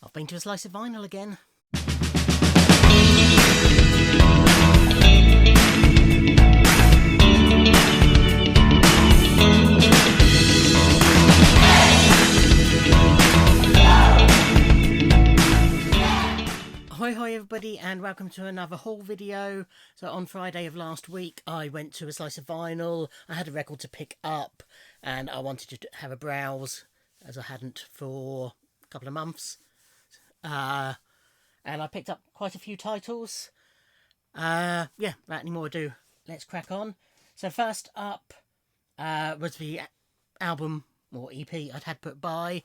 I've been to a slice of vinyl again. Hi everybody, and welcome to another haul video. So on Friday of last week I went to a slice of vinyl. I had a record to pick up and I wanted to have a browse as I hadn't for a couple of months. And I picked up quite a few titles. Yeah, without any more ado, let's crack on. So first up was the album or EP I'd had put by.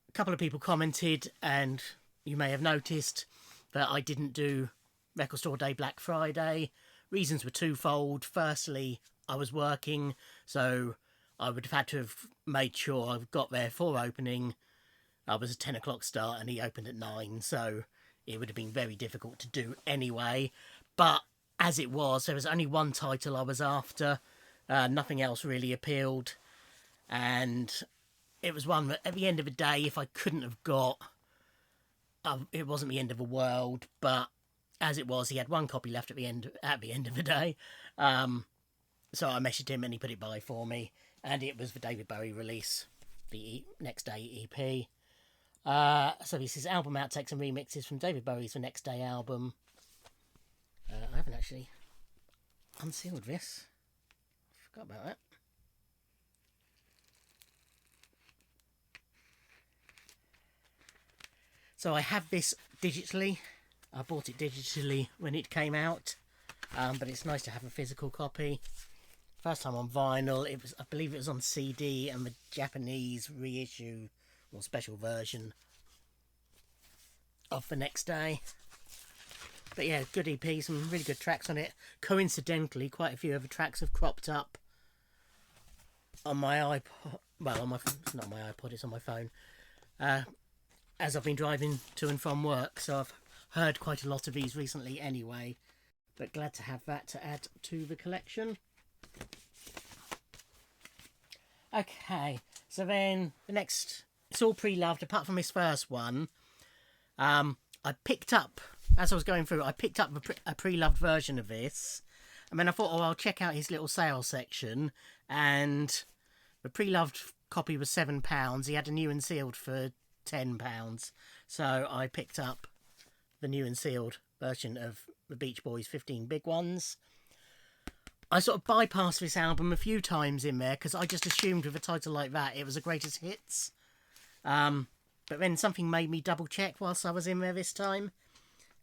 A couple of people commented, and you may have noticed that I didn't do Record Store Day Black Friday. Reasons were twofold. Firstly, I was working, so I would have had to have made sure I got there for opening. I was a 10 o'clock start and he opened at 9, so it would have been very difficult to do anyway. But as it was, there was only one title I was after. Nothing else really appealed. And it was one that at the end of the day, if I couldn't have got, it wasn't the end of the world. But as it was, he had one copy left at the end of the day. So I messaged him and he put it by for me. And it was the David Bowie release, the Next Day EP. So this is album outtakes and remixes from David Bowie's The Next Day album. I haven't actually unsealed this. Forgot about that. So I have this digitally. I bought it digitally when it came out, but it's nice to have a physical copy. First time on vinyl. I believe it was on CD and the Japanese reissue or special version of The Next Day. But yeah, good EP, some really good tracks on it. Coincidentally, quite a few of the tracks have cropped up on my iPod. Well, on my it's not my iPod, it's on my phone. As I've been driving to and from work, so I've heard quite a lot of these recently anyway. But glad to have that to add to the collection. Okay, so then the next, it's all pre-loved apart from this first one. I picked up, as I was going through, I picked up a pre-loved version of this. And then I thought, oh, I'll check out his little sales section. And the pre-loved copy was £7. He had a new and sealed for £10. So I picked up the new and sealed version of the Beach Boys' 15 Big Ones. I sort of bypassed this album a few times in there because I just assumed with a title like that it was a greatest hits. But then something made me double check whilst I was in there this time,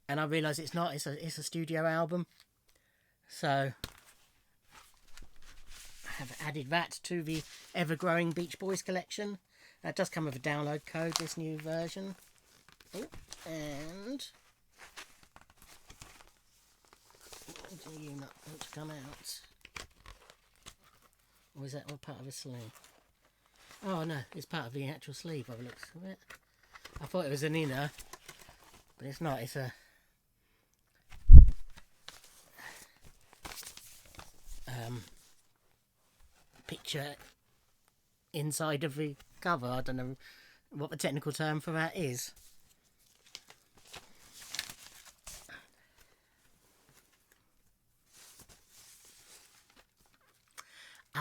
and I realised it's not. It's a studio album. So I have added that to the ever-growing Beach Boys collection. It does come with a download code, this new version. Oh, and do you not want to come out? Or is that all part of a sleeve? Oh no, it's part of the actual sleeve by the looks of it. I thought it was an inner, but it's not. It's a picture inside of the cover. I don't know what the technical term for that is.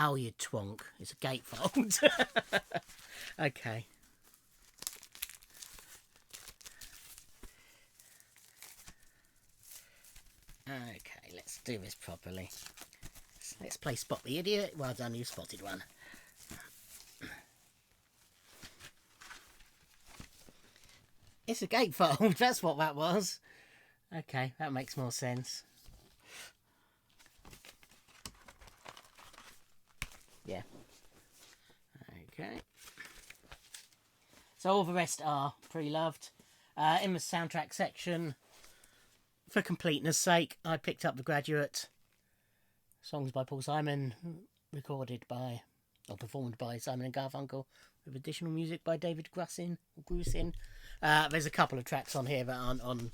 Oh, you twonk. It's a gatefold. Okay. Okay, let's do this properly. Let's play Spot the Idiot. Well done, you spotted one. It's a gatefold. That's what that was. Okay, that makes more sense. Yeah. Okay. So all the rest are pre-loved. In the soundtrack section, for completeness sake, I picked up The Graduate. Songs by Paul Simon, recorded by, or performed by Simon and Garfunkel, with additional music by David Grusin. There's a couple of tracks on here that aren't on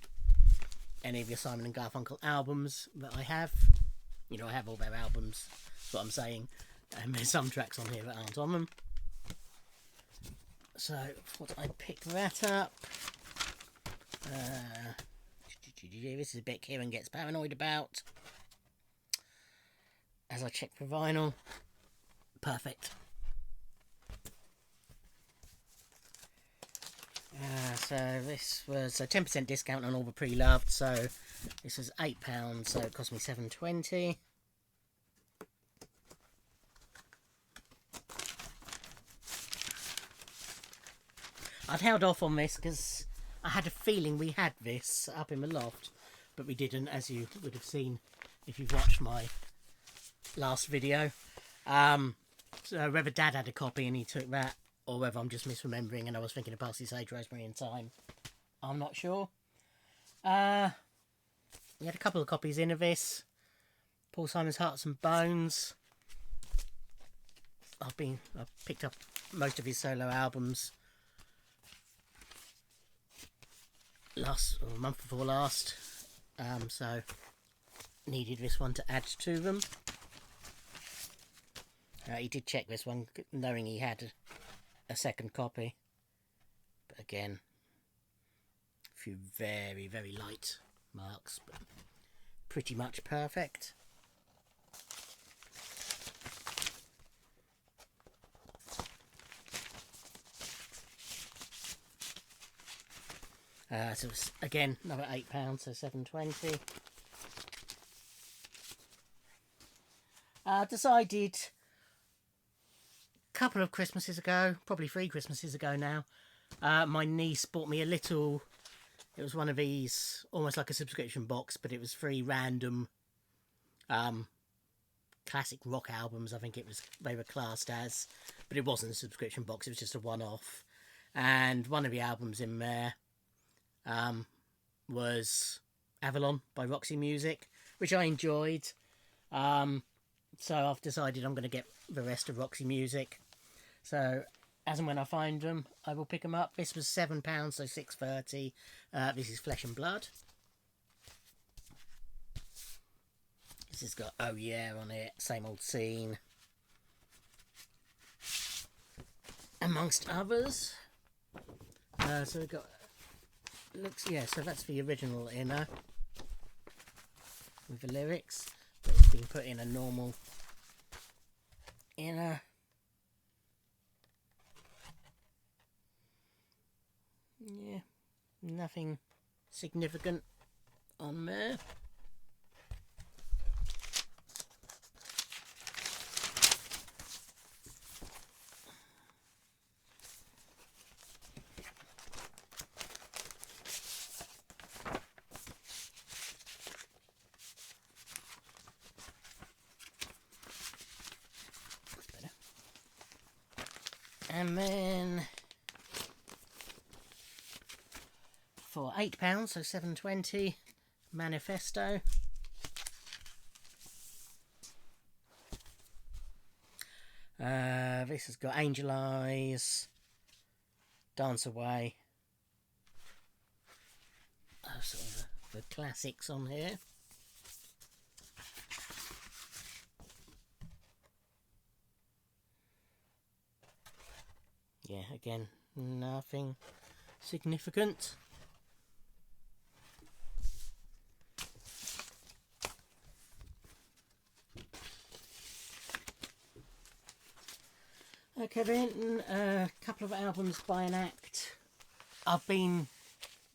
any of your Simon and Garfunkel albums that I have. You know, I have all their albums, that's what I'm saying. And there's some tracks on here that aren't on them. So thought I'd pick that up. This is a bit Kieran gets paranoid about. As I check for vinyl. Perfect. So this was a 10% discount on all the pre-loved, so this was £8, so it cost me £7.20. I'd held off on this because I had a feeling we had this up in the loft, but we didn't, as you would have seen if you've watched my last video. So whether Dad had a copy and he took that, or whether I'm just misremembering and I was thinking of Parsley, Sage, Rosemary and Thyme, I'm not sure. We had a couple of copies in of this. Paul Simon's Hearts and Bones. I've picked up most of his solo albums month before last, so needed this one to add to them. He did check this one, knowing he had a second copy, but again, a few very, very light marks, but pretty much perfect. So it's, again, another £8, so £7.20. Decided a couple of Christmases ago, probably 3 Christmases ago now, my niece bought me a little, it was one of these, almost like a subscription box, but it was 3 random classic rock albums, I think they were classed as, but it wasn't a subscription box, it was just a one-off. And one of the albums in there was Avalon by Roxy Music, which I enjoyed. So I've decided I'm going to get the rest of Roxy Music. So as and when I find them, I will pick them up. This was £7, so £6.30. This is Flesh and Blood. This has got Oh Yeah on it, Same Old Scene, amongst others. So we've got, so that's the original inner with the lyrics, but it's been put in a normal inner. Yeah, nothing significant on there. And then for £8, so £7.20, Manifesto. This has got Angel Eyes, Dance Away. Sort of the classics on here. Yeah, again, nothing significant. Okay then, a couple of albums by an act I've been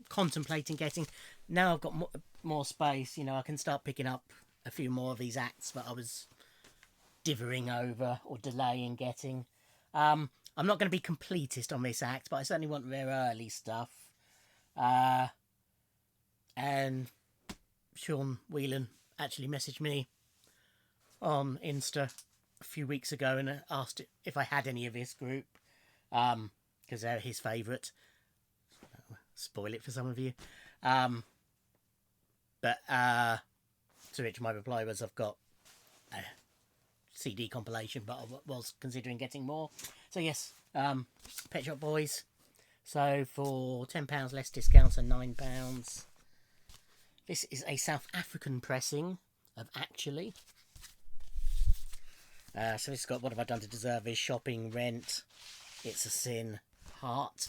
contemplating getting. Now I've got more space, you know, I can start picking up a few more of these acts that I was dithering over or delaying getting. I'm not going to be completist on this act, but I certainly want their early stuff. And Sean Whelan actually messaged me on Insta a few weeks ago and asked if I had any of his group, because they're his favourite. Spoil it for some of you. But to which my reply was, I've got a CD compilation, but I was considering getting more. So yes, Pet Shop Boys. So for £10 less discounts and £9. This is a South African pressing of Actually. So it's got What Have I Done to Deserve This, Shopping, Rent, It's a Sin, Heart.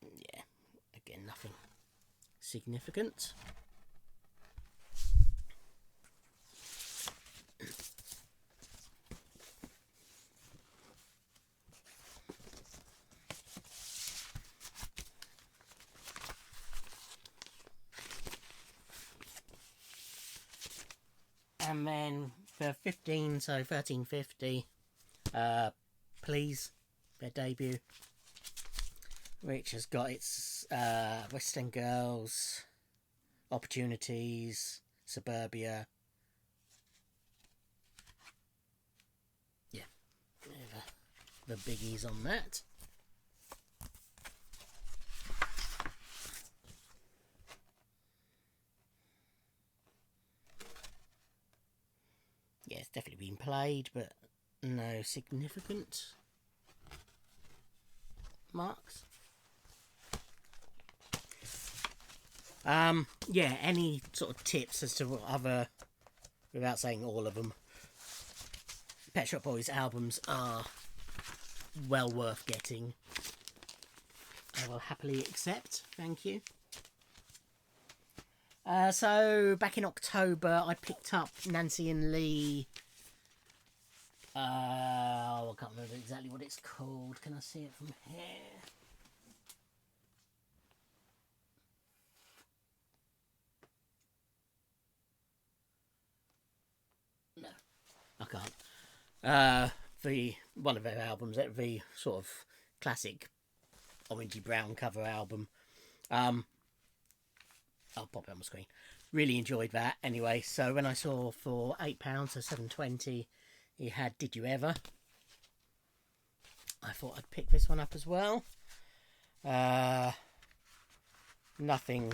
Yeah, again, nothing significant. And then for 15, so 13.50, Please, their debut, which has got its West End Girls, Opportunities, Suburbia. Yeah, the biggies on that. Yeah, it's definitely been played, but no significant marks. Yeah, any sort of tips as to what other, without saying all of them, Pet Shop Boys albums are well worth getting, I will happily accept, thank you. So back in October, I picked up Nancy and Lee. I can't remember exactly what it's called. Can I see it from here? No, I can't. One of their albums, the sort of classic orangey brown cover album. I'll pop it on the screen. Really enjoyed that anyway. So when I saw for £8, so $7.20, he had Did You Ever, I thought I'd pick this one up as well. Nothing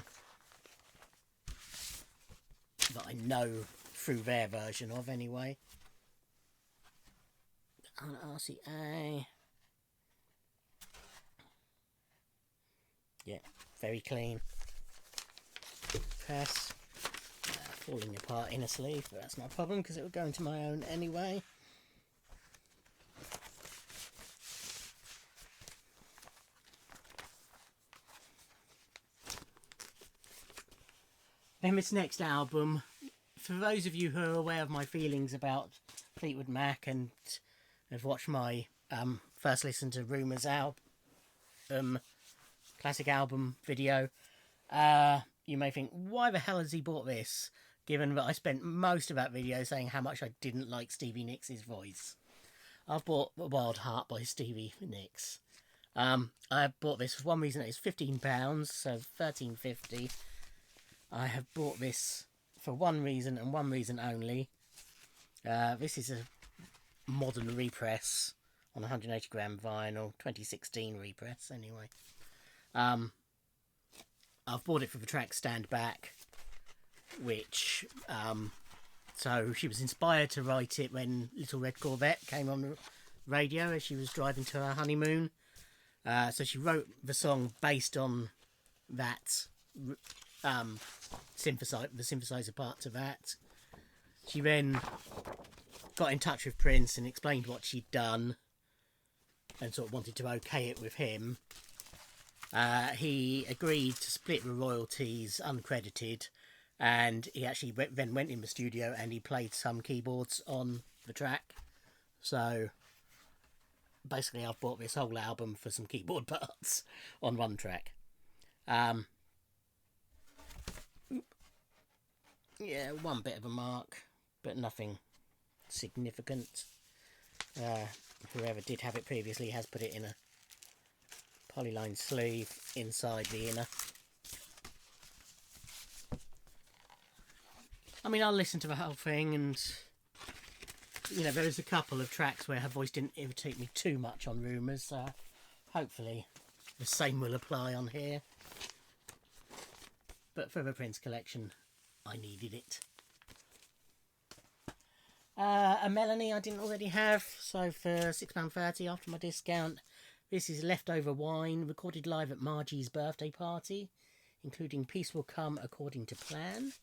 that I know through their version of anyway. On RCA. Yeah, very clean. Press. Falling apart in a sleeve, but that's not a problem because it would go into my own anyway. Then this next album, for those of you who are aware of my feelings about Fleetwood Mac and have watched my first listen to Rumours album, classic album video, you may think, why the hell has he bought this? Given that I spent most of that video saying how much I didn't like Stevie Nicks' voice. I've bought Wild Heart by Stevie Nicks. I bought this for one reason, it's £15, so $13.50. I have bought this for one reason and one reason only. This is a modern repress on 180 gram vinyl, 2016 repress anyway. I've bought it for the track Stand Back, which, so she was inspired to write it when Little Red Corvette came on the radio as she was driving to her honeymoon. So she wrote the song based on that, the synthesizer part to that. She then got in touch with Prince and explained what she'd done and sort of wanted to okay it with him. He agreed to split the royalties uncredited, and he actually then went in the studio and he played some keyboards on the track. So basically I've bought this whole album for some keyboard parts on one track. Yeah, one bit of a mark, but nothing significant. Whoever did have it previously has put it in a polyline sleeve inside the inner. I mean, I'll listen to the whole thing, and you know, there was a couple of tracks where her voice didn't irritate me too much on Rumours, so hopefully the same will apply on here. But for the Prince collection, I needed it. A Melanie I didn't already have, so for £6.30 after my discount, this is Leftover Wine, recorded live at Margie's birthday party, including Peace Will Come According to Plan.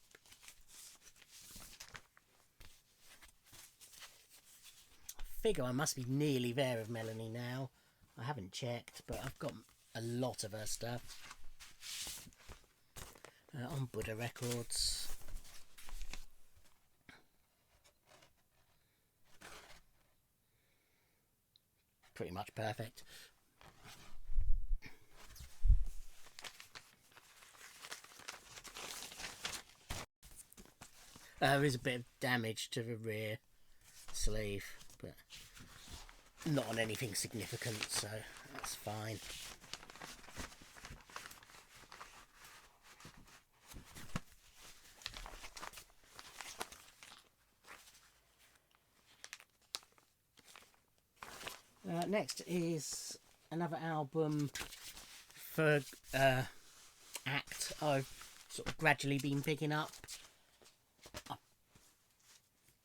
figure I must be nearly there with Melanie now. I haven't checked, but I've got a lot of her stuff. On Buddha Records. Pretty much perfect. There is a bit of damage to the rear sleeve, but not on anything significant, so that's fine. Next is another album for act I've sort of gradually been picking up.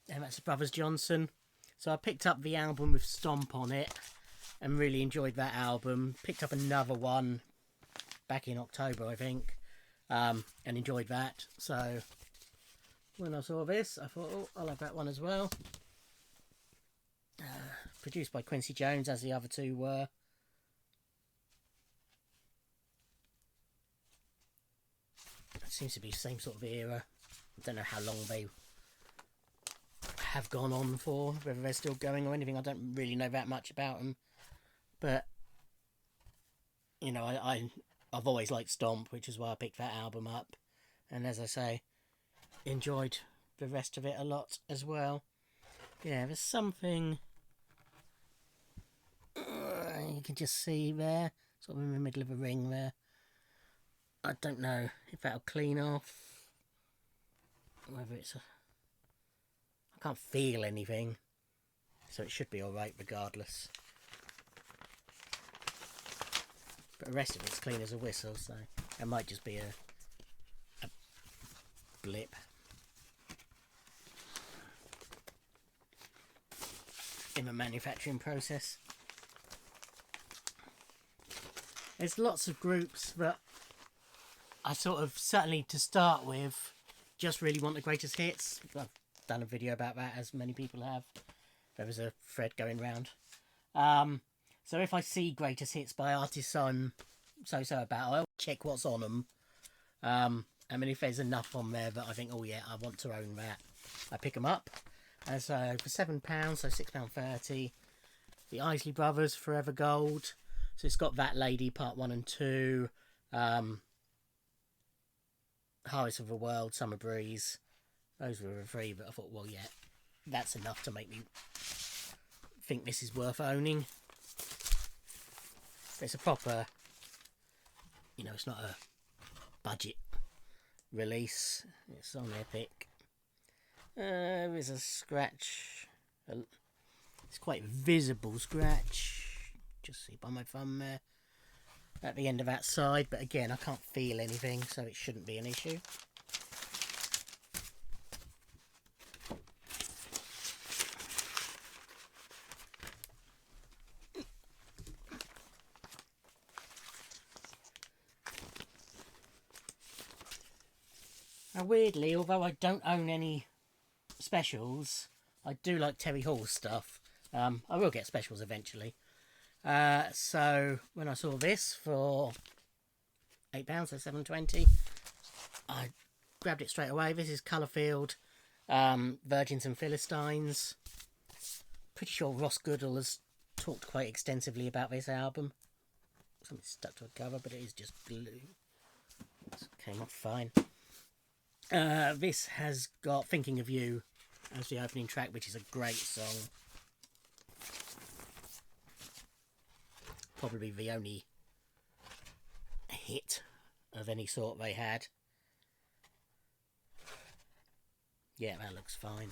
And that's Brothers Johnson. So I picked up the album with Stomp on it and really enjoyed that album. Picked up another one back in October, I think, and enjoyed that. So when I saw this, I thought, oh, I'll have that one as well. Produced by Quincy Jones, as the other two were. It seems to be the same sort of era. I don't know how long they have gone on for, whether they're still going or anything. I don't really know that much about them. But, you know, I've always liked Stomp, which is why I picked that album up. And as I say, enjoyed the rest of it a lot as well. Yeah, there's something you can just see there, sort of in the middle of a ring there. I don't know if that'll clean off, whether it's I can't feel anything, so it should be alright regardless. But the rest of it's clean as a whistle, so it might just be a blip. In the manufacturing process. There's lots of groups that I sort of, certainly to start with, just really want the greatest hits. I've done a video about that, as many people have. There was a thread going round. So if I see greatest hits by artists I'm so about, I'll check what's on them. I mean, if there's enough on there that I think, oh yeah, I want to own that, I pick them up. And so for £7, so £6.30, the Isley Brothers, Forever Gold. So it's got That Lady, Part 1 and 2. Highest of the World, Summer Breeze. Those were the three, but I thought, well, yeah, that's enough to make me think this is worth owning. It's a proper, you know, it's not a budget release. It's on Epic. There's a scratch. It's quite a visible scratch. Just see by my thumb there. At the end of that side. But again, I can't feel anything, so it shouldn't be an issue. Now, weirdly, although I don't own any specials, I do like Terry Hall's stuff. I will get specials eventually. So when I saw this for £8, so £7.20, I grabbed it straight away. This is Colorfield, Virgins and Philistines. Pretty sure Ross Goodall has talked quite extensively about this album. Something stuck to a cover, but it is just glue. It came off fine. This has got Thinking of You as the opening track, which is a great song. Probably the only hit of any sort they had. Yeah, that looks fine.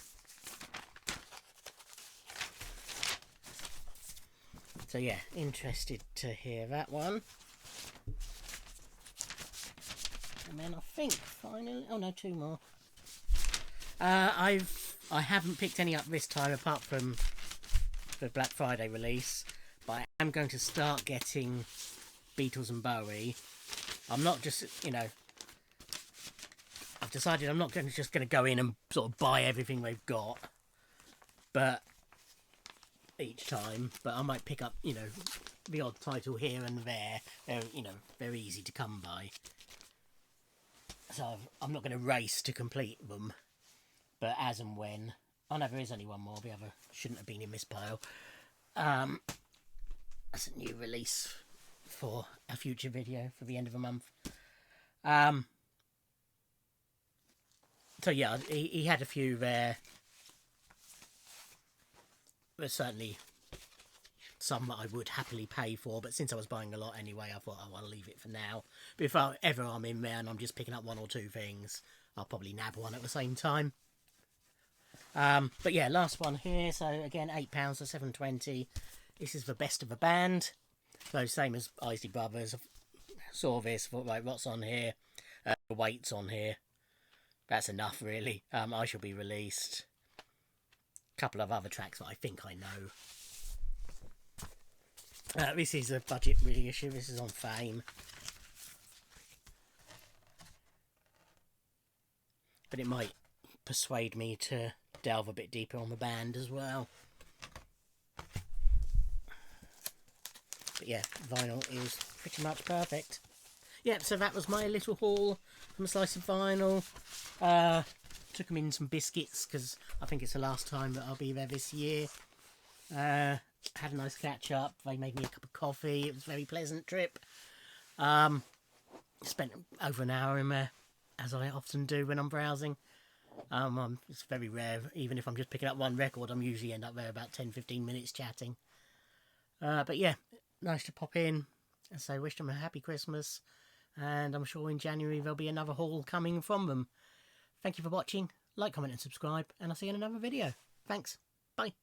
So yeah, interested to hear that one. And then I think finally, oh no, two more. I haven't picked any up this time apart from the Black Friday release. But I am going to start getting Beatles and Bowie. I'm not just, you know, I've decided I'm not just going to go in and sort of buy everything they've got. But each time, but I might pick up, you know, the odd title here and there. They're, you know, very easy to come by. So I'm not going to race to complete them, but as and when. Oh no, there is only one more. The other shouldn't have been in this pile. That's a new release for a future video for the end of the month. So yeah, he had a few there. There's certainly some that I would happily pay for, but since I was buying a lot anyway, I thought, oh, I'll leave it for now. But if ever I'm in there and I'm just picking up one or two things, I'll probably nab one at the same time. But yeah, last one here. So again, £8 or $7.20. This is the Best of the Band. So same as Isley Brothers. I saw this, thought, right, what's on here? The weight's on here. That's enough, really. I Shall Be Released. Couple of other tracks that I think I know. This is a budget reissue. This is on Fame. But it might persuade me to delve a bit deeper on the band as well. But yeah, vinyl is pretty much perfect. Yep, so that was my little haul from a Slice of Vinyl. Took them in some biscuits because I think it's the last time that I'll be there this year. Had a nice catch up. They made me a cup of coffee. It was a very pleasant trip. Spent over an hour in there, as I often do when I'm browsing. It's very rare. Even if I'm just picking up one record, I'm usually end up there about 10-15 minutes chatting. But yeah, nice to pop in and say wish them a happy Christmas. And I'm sure in January there'll be another haul coming from them. Thank you for watching. Like, comment and subscribe. And I'll see you in another video. Thanks. Bye.